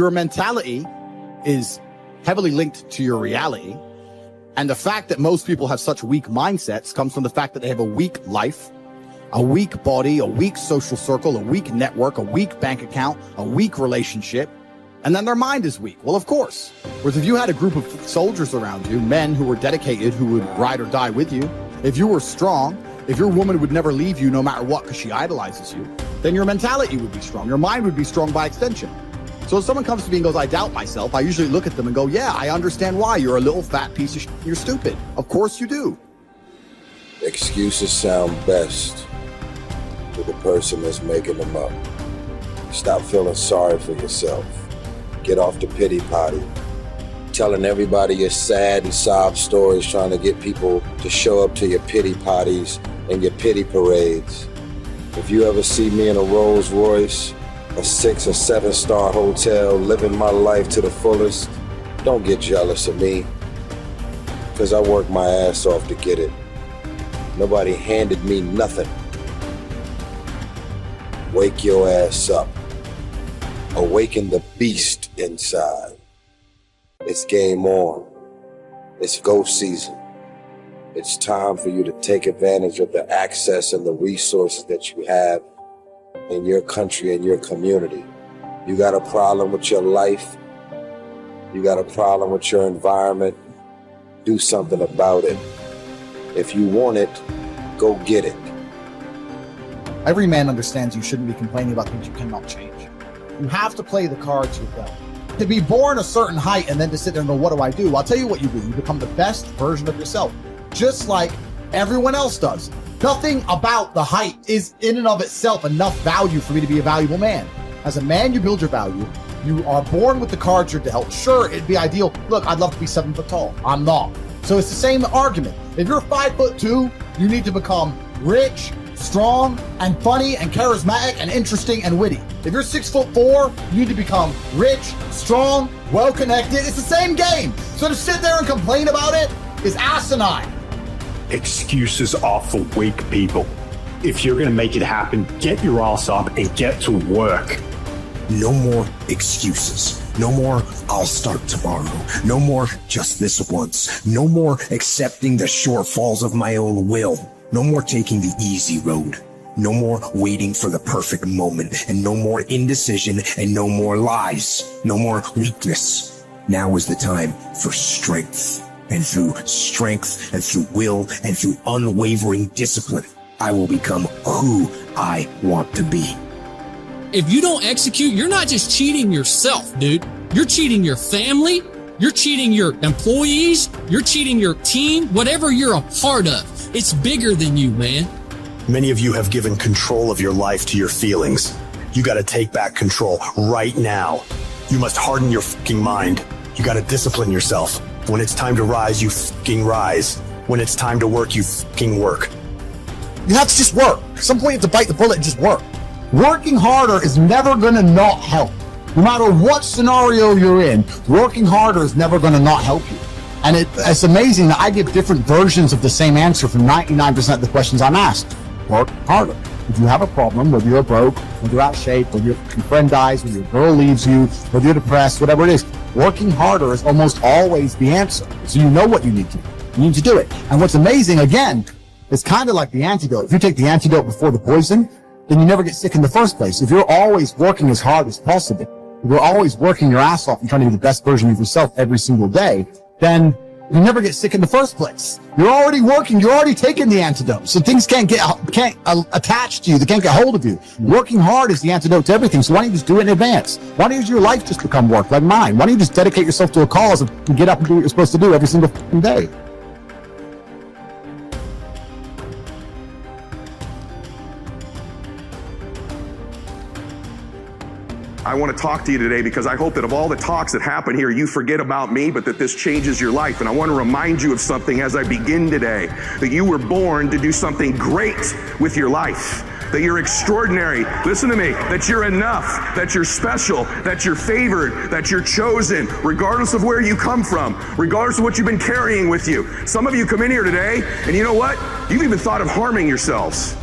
Your mentality is heavily linked to your reality. And the fact that most people have such weak mindsets comes from the fact that they have a weak life, a weak body, a weak social circle, a weak network, a weak bank account, a weak relationship, and then their mind is weak. Well, of course. Whereas if you had a group of soldiers around you, men who were dedicated, who would ride or die with you, if you were strong, if your woman would never leave you no matter what because she idolizes you, then your mentality would be strong. Your mind would be strong by extension. So if someone comes to me and goes, I doubt myself, I usually look at them and go, yeah, I understand why. You're a little fat piece of shit. You're stupid. Of course you do. Excuses sound best to the person that's making them up. Stop feeling sorry for yourself. Get off the pity potty. Telling everybody your sad and sob stories, trying to get people to show up to your pity potties and your pity parades. If you ever see me in a Rolls Royce, a 6 or 7 star hotel, living my life to the fullest, don't get jealous of me, because I worked my ass off to get it. Nobody handed me nothing. Wake your ass up. Awaken the beast inside. It's game on. It's go season. It's time for you to take advantage of the access and the resources that you have in your country and your community. You got a problem with your life. You got a problem with your environment. Do something about it. If you want it, go get it. Every man understands you shouldn't be complaining about things you cannot change. You have to play the cards you're dealt. To be born a certain height and then to sit there and go, what do I do? I'll tell you what you do. You become the best version of yourself, just like everyone else does. Nothing about the height is in and of itself enough value for me to be a valuable man. As a man, you build your value. You are born with the cards you're dealt. Sure, it'd be ideal. Look, I'd love to be 7 foot tall. I'm not. So it's the same argument. If you're 5'2", you need to become rich, strong, and funny, and charismatic, and interesting, and witty. If you're 6'4", you need to become rich, strong, well-connected. It's the same game. So to sit there and complain about it is asinine. Excuses are for weak people. If you're going to make it happen, get your ass up and get to work. No more excuses. No more, I'll start tomorrow. No more, just this once. No more accepting the shortfalls of my own will. No more taking the easy road. No more waiting for the perfect moment. And no more indecision and no more lies. No more weakness. Now is the time for strength. And through strength and through will and through unwavering discipline, I will become who I want to be. If you don't execute, you're not just cheating yourself, dude. You're cheating your family. You're cheating your employees. You're cheating your team. Whatever you're a part of, it's bigger than you, man. Many of you have given control of your life to your feelings. You got to take back control right now. You must harden your fucking mind. You got to discipline yourself. When it's time to rise, you fucking rise. When it's time to work, you fucking work. You have to just work. At some point you have to bite the bullet and just work. Working harder is never going to not help. No matter what scenario you're in, working harder is never going to not help you. And it's amazing that I give different versions of the same answer for 99% of the questions I'm asked. Work harder. If you have a problem, whether you're broke, whether you're out of shape, whether your friend dies, whether your girl leaves you, whether you're depressed, whatever it is, working harder is almost always the answer. So you know what you need to do. You need to do it. And what's amazing, again, it's kind of like the antidote. If you take the antidote before the poison, then you never get sick in the first place. If you're always working as hard as possible, if you're always working your ass off and trying to be the best version of yourself every single day, then you never get sick in the first place. You're already working. You're already taking the antidote. So things can't attach to you. They can't get hold of you. Working hard is the antidote to everything. So why don't you just do it in advance? Why don't your life just become work like mine? Why don't you just dedicate yourself to a cause and get up and do what you're supposed to do every single day? I want to talk to you today because I hope that of all the talks that happen here, you forget about me, but that this changes your life. And I want to remind you of something as I begin today, that you were born to do something great with your life, that you're extraordinary. Listen to me, that you're enough, that you're special, that you're favored, that you're chosen, regardless of where you come from, regardless of what you've been carrying with you. Some of you come in here today, and you know what? You've even thought of harming yourselves.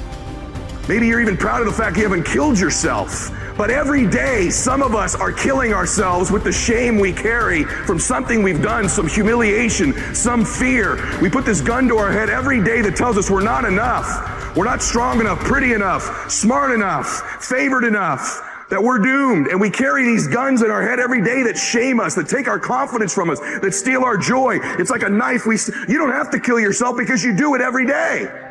Maybe you're even proud of the fact you haven't killed yourself. But every day, some of us are killing ourselves with the shame we carry from something we've done, some humiliation, some fear. We put this gun to our head every day that tells us we're not enough. We're not strong enough, pretty enough, smart enough, favored enough, that we're doomed. And we carry these guns in our head every day that shame us, that take our confidence from us, that steal our joy. It's like a knife. You don't have to kill yourself because you do it every day.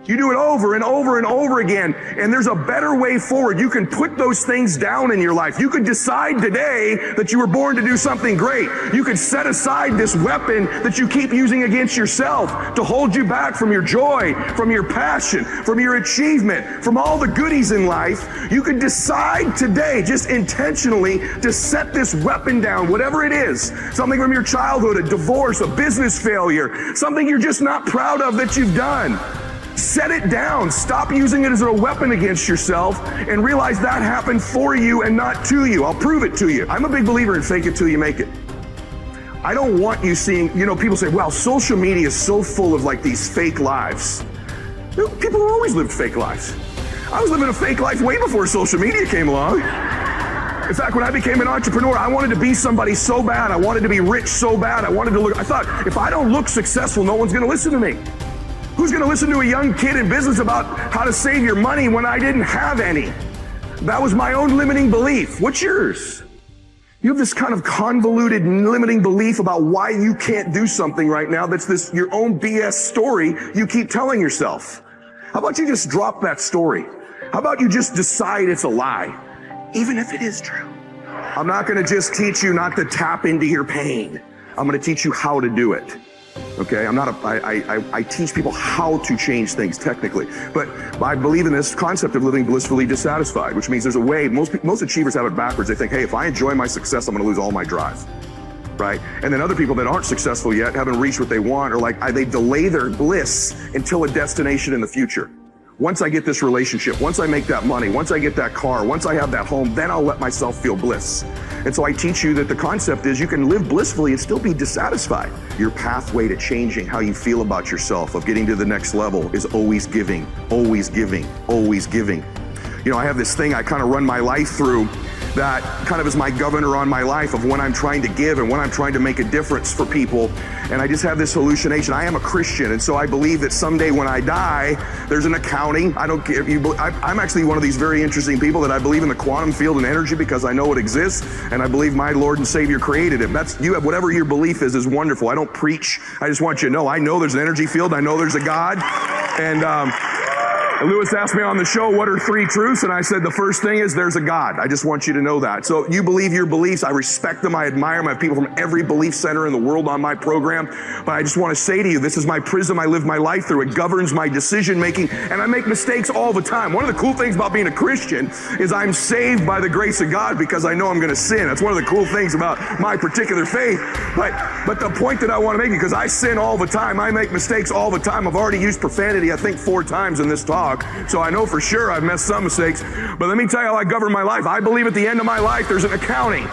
You do it over and over and over again. And there's a better way forward. You can put those things down in your life. You could decide today that you were born to do something great. You could set aside this weapon that you keep using against yourself to hold you back from your joy, from your passion, from your achievement, from all the goodies in life. You could decide today, just intentionally, to set this weapon down, whatever it is. Something from your childhood, a divorce, a business failure, something you're just not proud of that you've done. Set it down. Stop using it as a weapon against yourself and realize that happened for you and not to you. I'll prove it to you. I'm a big believer in fake it till you make it. I don't want you seeing, people say, wow, social media is so full of like these fake lives. People have always lived fake lives. I was living a fake life way before social media came along. In fact, when I became an entrepreneur, I wanted to be somebody so bad. I wanted to be rich so bad. I thought, if I don't look successful, no one's going to listen to me. Who's going to listen to a young kid in business about how to save your money when I didn't have any? That was my own limiting belief. What's yours? You have this kind of convoluted limiting belief about why you can't do something right now that's your own BS story you keep telling yourself. How about you just drop that story? How about you just decide it's a lie, even if it is true? I'm not going to just teach you not to tap into your pain. I'm going to teach you how to do it. Okay, I teach people how to change things technically, but I believe in this concept of living blissfully dissatisfied, which means there's a way. Most achievers have it backwards. They think, hey, if I enjoy my success, I'm going to lose all my drive, right? And then other people that aren't successful yet, haven't reached what they want, or they delay their bliss until a destination in the future. Once I get this relationship, once I make that money, once I get that car, once I have that home, then I'll let myself feel bliss. And so I teach you that the concept is you can live blissfully and still be dissatisfied. Your pathway to changing how you feel about yourself, of getting to the next level, is always giving, always giving, always giving. I have this thing I kind of run my life through that kind of is my governor on my life of when I'm trying to give and when I'm trying to make a difference for people. And I just have this hallucination. I am a Christian, and so I believe that someday when I die, there's an accounting. I don't care if you. I'm actually one of these very interesting people that I believe in the quantum field and energy because I know it exists, and I believe my Lord and Savior created it. You have whatever your belief is wonderful. I don't preach. I just want you to know. I know there's an energy field. I know there's a God, and Lewis asked me on the show, what are 3 truths? And I said, the first thing is there's a God. I just want you to know that. So you believe your beliefs. I respect them. I admire them. I have people from every belief center in the world on my program. But I just want to say to you, this is my prism I live my life through. It governs my decision making. And I make mistakes all the time. One of the cool things about being a Christian is I'm saved by the grace of God because I know I'm going to sin. That's one of the cool things about my particular faith. But the point that I want to make, because I sin all the time. I make mistakes all the time. I've already used profanity, I think, 4 times in this talk. So I know for sure I've messed some mistakes. But let me tell you how I govern my life. I believe at the end of my life there's an accounting.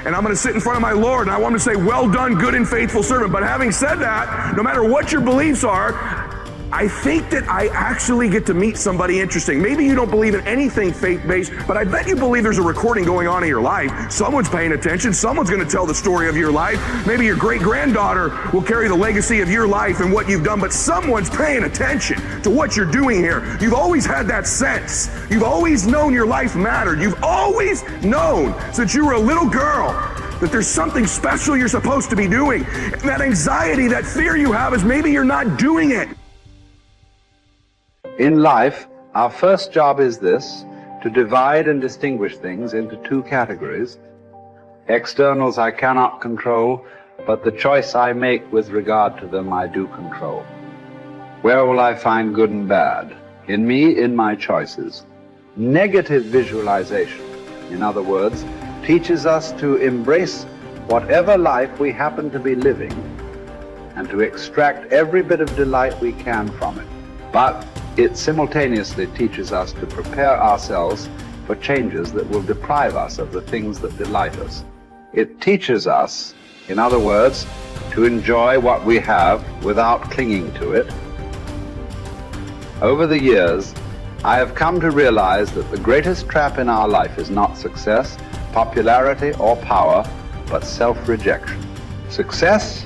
And I'm going to sit in front of my Lord and I want him to say, well done, good and faithful servant. But having said that, no matter what your beliefs are, I think that I actually get to meet somebody interesting. Maybe you don't believe in anything faith-based, but I bet you believe there's a recording going on in your life. Someone's paying attention. Someone's going to tell the story of your life. Maybe your great-granddaughter will carry the legacy of your life and what you've done, but someone's paying attention to what you're doing here. You've always had that sense. You've always known your life mattered. You've always known since you were a little girl that there's something special you're supposed to be doing. And that anxiety, that fear you have is maybe you're not doing it. In life, our first job is this: to divide and distinguish things into 2 categories. Externals I cannot control, but the choice I make with regard to them I do control. Where will I find good and bad? In me, in my choices. Negative visualization, in other words, teaches us to embrace whatever life we happen to be living and to extract every bit of delight we can from it. But it simultaneously teaches us to prepare ourselves for changes that will deprive us of the things that delight us. It teaches us, in other words, to enjoy what we have without clinging to it. Over the years, I have come to realize that the greatest trap in our life is not success, popularity, or power, but self-rejection. Success,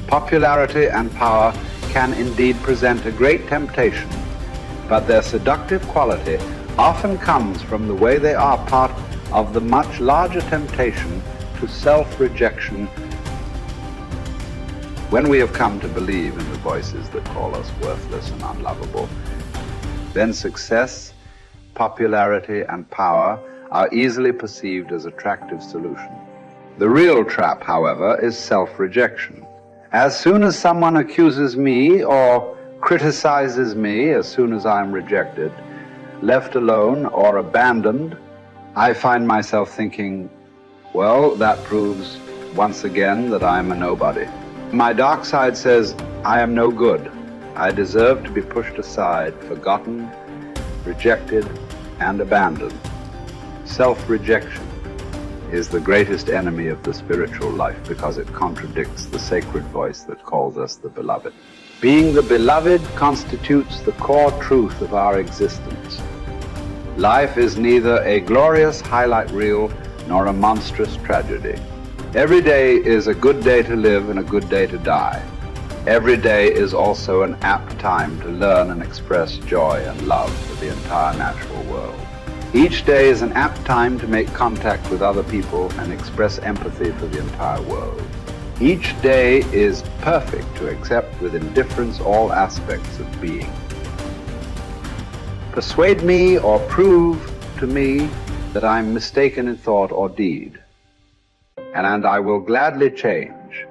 popularity, and power can indeed present a great temptation, but their seductive quality often comes from the way they are part of the much larger temptation to self-rejection. When we have come to believe in the voices that call us worthless and unlovable, then success, popularity, and power are easily perceived as attractive solutions. The real trap, however, is self-rejection. As soon as someone accuses me or criticizes me, as soon as I'm rejected, left alone, or abandoned, I find myself thinking, well, that proves once again that I'm a nobody. My dark side says, I am no good. I deserve to be pushed aside, forgotten, rejected, and abandoned. Self-rejection is the greatest enemy of the spiritual life because it contradicts the sacred voice that calls us the beloved. Being the beloved constitutes the core truth of our existence. Life is neither a glorious highlight reel nor a monstrous tragedy. Every day is a good day to live and a good day to die. Every day is also an apt time to learn and express joy and love for the entire natural world. Each day is an apt time to make contact with other people and express empathy for the entire world. Each day is perfect to accept with indifference all aspects of being. Persuade me or prove to me that I'm mistaken in thought or deed, and I will gladly change.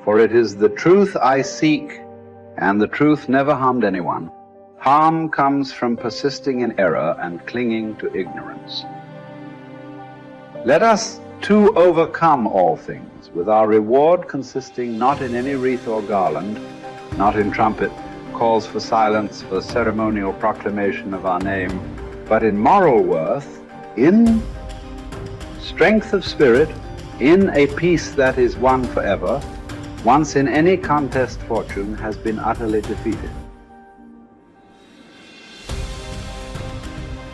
For it is the truth I seek, and the truth never harmed anyone. Harm comes from persisting in error and clinging to ignorance. Let us too overcome all things, with our reward consisting not in any wreath or garland, not in trumpet, calls for silence, for ceremonial proclamation of our name, but in moral worth, in strength of spirit, in a peace that is won forever, once in any contest fortune has been utterly defeated.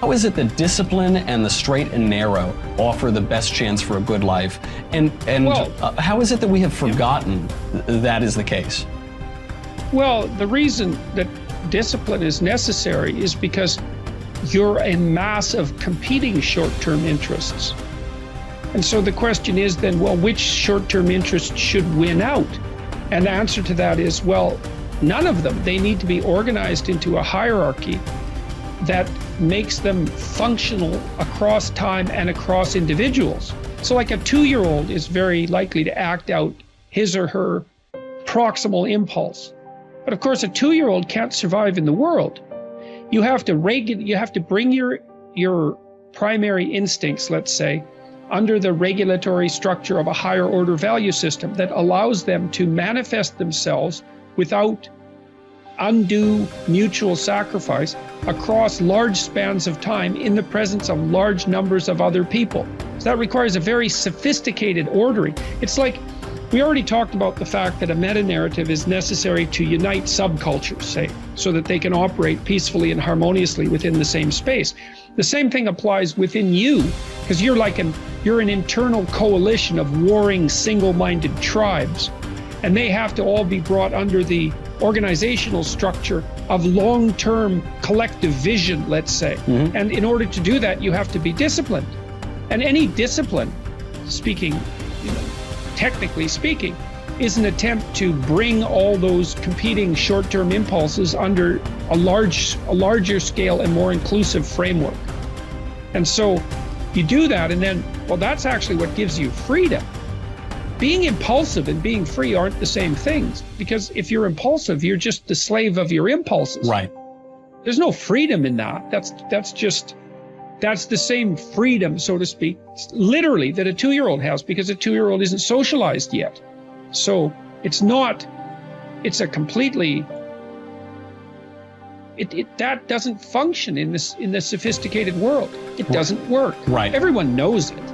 How is it that discipline and the straight and narrow offer the best chance for a good life? And how is it that we have forgotten that is the case? Well, the reason that discipline is necessary is because you're a mass of competing short-term interests. And so the question is then, well, which short-term interest should win out? And the answer to that is, well, none of them. They need to be organized into a hierarchy that makes them functional across time and across individuals. So like a 2-year-old is very likely to act out his or her proximal impulse. But of course, a 2-year-old can't survive in the world. You have to bring your primary instincts, let's say, under the regulatory structure of a higher order value system that allows them to manifest themselves without undue mutual sacrifice across large spans of time in the presence of large numbers of other people. So that requires a very sophisticated ordering. It's like, we already talked about the fact that a meta-narrative is necessary to unite subcultures, say, so that they can operate peacefully and harmoniously within the same space. The same thing applies within you, because you're an internal coalition of warring single-minded tribes, and they have to all be brought under the organizational structure of long-term collective vision, let's say. Mm-hmm. And in order to do that, you have to be disciplined. And any discipline, technically speaking, is an attempt to bring all those competing short-term impulses under a larger scale and more inclusive framework. And so you do that, and then, well, that's actually what gives you freedom. Being impulsive and being free aren't the same things, because if you're impulsive, you're just the slave of your impulses. Right. There's no freedom in that. That's the same freedom, so to speak, literally, that a 2-year-old has, because a 2-year-old isn't socialized yet. So it's a completely, that doesn't function in the sophisticated world. It doesn't work. Right. Everyone knows it.